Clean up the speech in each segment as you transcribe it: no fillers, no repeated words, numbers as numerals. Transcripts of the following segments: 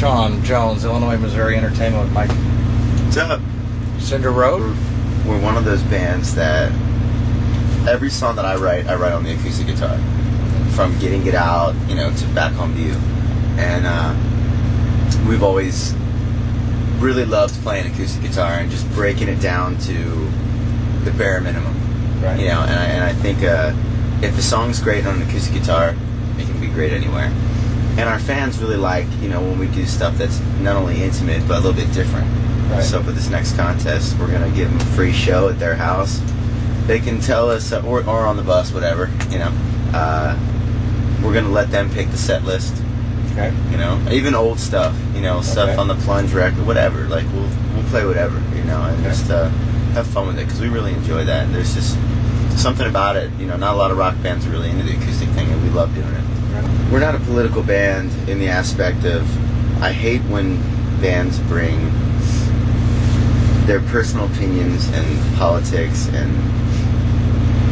Sean Jones, Illinois, Missouri Entertainment with Mike. What's up? Cinder Road? We're one of those bands that every song that I write on the acoustic guitar. From Getting It Out, to Back Home to You. And we've always really loved playing acoustic guitar and just breaking it down to the bare minimum. Right. And I think if the song's great on an acoustic guitar, it can be great anywhere. And our fans really like, when we do stuff that's not only intimate, but a little bit different. Right. So for this next contest, we're going to give them a free show at their house. They can tell us, or on the bus, whatever, we're going to let them pick the set list. Okay. Even old stuff, stuff Okay. on the Plunge record, whatever. Like, we'll play whatever, and Okay. just have fun with it, because we really enjoy that. And there's just something about it. Not a lot of rock bands are really into the acoustic thing, and we love doing it. Right. We're not a political band in the aspect of, I hate when bands bring their personal opinions and politics and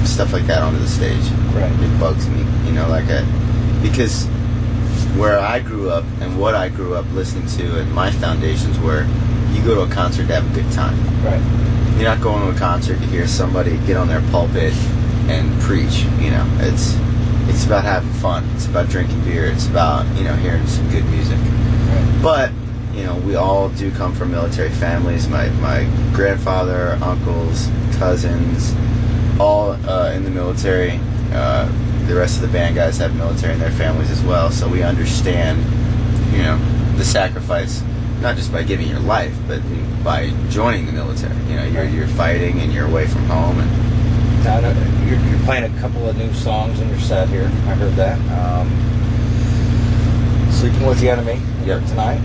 stuff like that onto the stage. Right. It bugs me, because where I grew up and what I grew up listening to and my foundations were, you go to a concert to have a good time. Right. You're not going to a concert to hear somebody get on their pulpit and preach. It's about having fun. It's about drinking beer. It's about hearing some good music. Right. But we all do come from military families. My grandfather, uncles, cousins, all in the military. The rest of the band guys have military in their families as well, so we understand, the sacrifice, not just by giving your life, but by joining the military. You're fighting and you're away from home. And Now, you're playing a couple of new songs in your set here. I heard that. Sleeping with the Enemy. Yep. Tonight.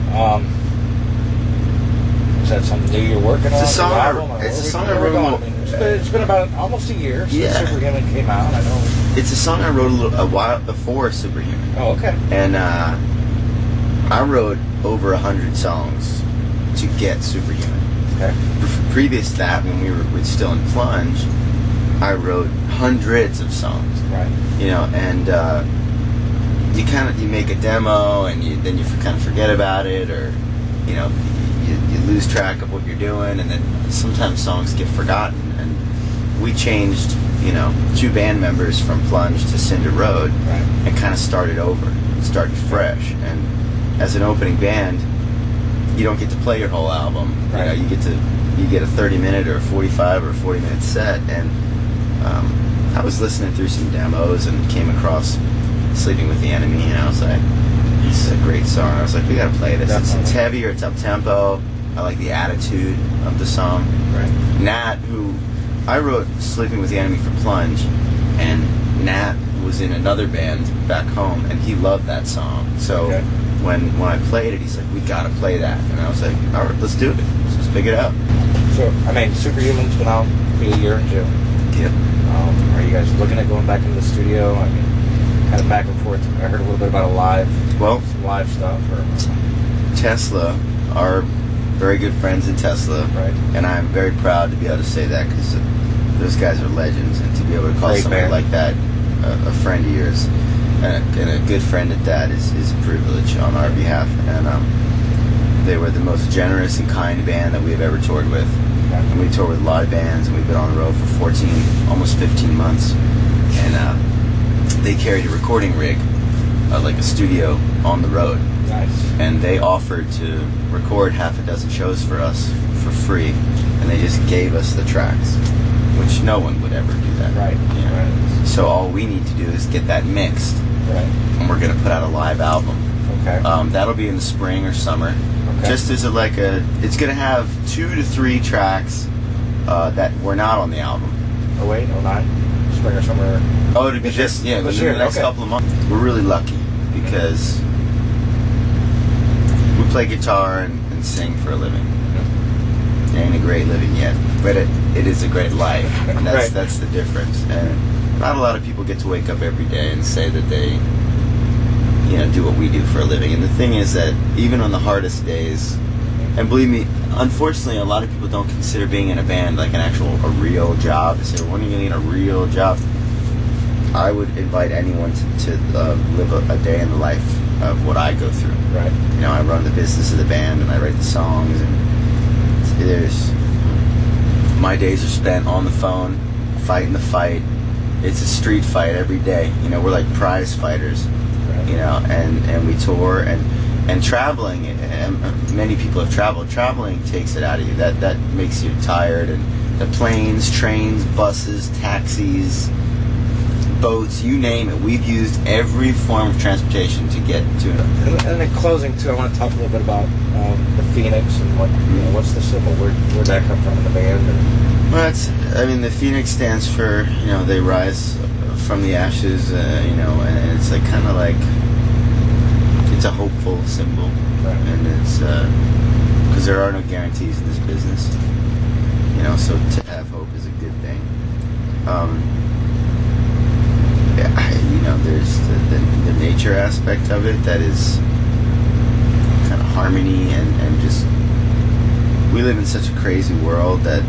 Is that something new you're working on? It's a song New album, or it's a where song we- I where we wrote. going? It's been about almost a year since Yeah. Superhuman came out. I know. It's a song I wrote a while before Superhuman. Oh, okay. And I wrote over 100 songs to get Superhuman. Okay. Previous to that, when we were still in Plunge, I wrote hundreds of songs. Right. And you make a demo, and then you kind of forget about it, or you lose track of what you're doing, and then sometimes songs get forgotten. And we changed, 2 band members from Plunge to Cinder Road, Right. and kind of started over, started fresh. And as an opening band, you don't get to play your whole album. Right. You get a 30-minute or a 45 or a 40-minute set. And I was listening through some demos and came across Sleeping with the Enemy, and I was like, this is a great song. I was like, we gotta play this. It's heavier, it's up tempo. I like the attitude of the song. Right. Nat, who I wrote Sleeping with the Enemy for Plunge, and Nat was in another band back home, and he loved that song. So Okay. when I played it, he's like, we gotta play that. And I was like, all right, let's do it. Let's pick it up. So, Superhuman's been out for a year in June. Yep. Are you guys looking at going back into the studio? Kind of back and forth. I heard a little bit about some live stuff. Or Tesla, our very good friends in Tesla, Right. and I'm very proud to be able to say that, because those guys are legends, and to be able to call Great somebody band. like that a friend of yours, and a good friend at that, is a privilege on our behalf. And they were the most generous and kind band that we have ever toured with. And we toured with a lot of bands, and we've been on the road for 14, almost 15 months. And they carried a recording rig, like a studio, on the road. Nice. And they offered to record half a dozen shows for us for free, and they just gave us the tracks, which no one would ever do that. Right. Right. So all we need to do is get that mixed, Right. and we're going to put out a live album. Okay. That'll be in the spring or summer. Okay. Just as it's going to have 2 to 3 tracks that were not on the album. 08, 09, spring or summer. Oh, it'll be just this within year, the next okay. couple of months. We're really lucky because we play guitar and sing for a living. It ain't a great living yet, but it is a great life, and Right. that's the difference. And not a lot of people get to wake up every day and say that they do what we do for a living. And the thing is that even on the hardest days, and believe me, unfortunately, a lot of people don't consider being in a band like a real job. They say, when are you going to get a real job? I would invite anyone to live a day in the life of what I go through. Right. You know, I run the business of the band, and I write the songs, and my days are spent on the phone, fighting the fight. It's a street fight every day. You know, we're like prize fighters. Right. You know, and we tour and traveling. And many people have traveled. Traveling takes it out of you. That makes you tired. And the planes, trains, buses, taxis, boats, you name it. We've used every form of transportation to get to it. And in closing, too, I want to talk a little bit about the Phoenix and what's the symbol? Where'd that come from in the band? Well, the Phoenix stands for, they rise from the ashes, and it's like kind of like, it's a hopeful symbol. Right. And it's, because there are no guarantees in this business, so to have hope is a good thing. There's the nature aspect of it that is kind of harmony and just, we live in such a crazy world that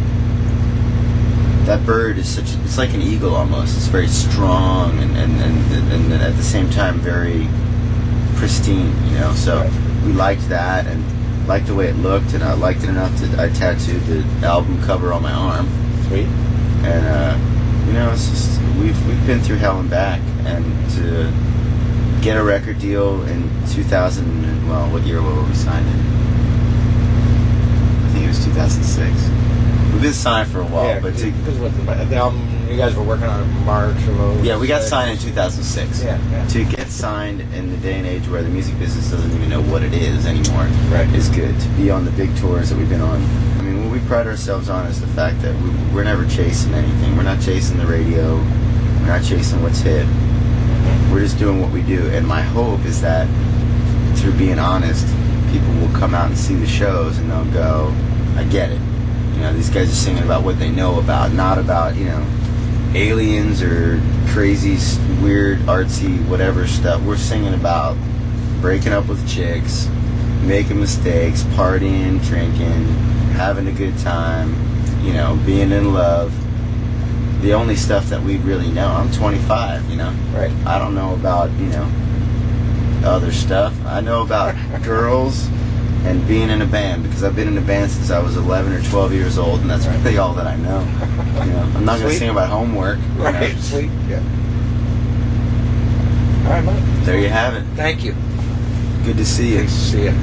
bird is it's like an eagle almost. It's very strong and at the same time very pristine, so right. We liked that and liked the way it looked, and I liked it enough that I tattooed the album cover on my arm. Sweet. And it's just we've been through hell and back, and to get a record deal in 2000, what year were we signed in? I think it was 2006. We've been signed for a while, yeah, but because the album you guys were working on in March or yeah, we got signed in 2006. Yeah. To get signed in the day and age where the music business doesn't even know what it is anymore, right, is good. To be on the big tours that we've been on. I mean, what we pride ourselves on is the fact that we're never chasing anything. We're not chasing the radio. We're not chasing what's hit. We're just doing what we do. And my hope is that through being honest, people will come out and see the shows and they'll go, I get it. These guys are singing about what they know about, not about, aliens or crazy, weird, artsy, whatever stuff. We're singing about breaking up with chicks, making mistakes, partying, drinking, having a good time, being in love. The only stuff that we really know. I'm 25, Right. I don't know about, other stuff. I know about girls and being in a band, because I've been in a band since I was 11 or 12 years old, and that's right. Really all that I know. I'm not going to sing about homework. Right, sweet. Yeah. All right, Mike. There you have it. Thank you. Good to see you. Nice to see you.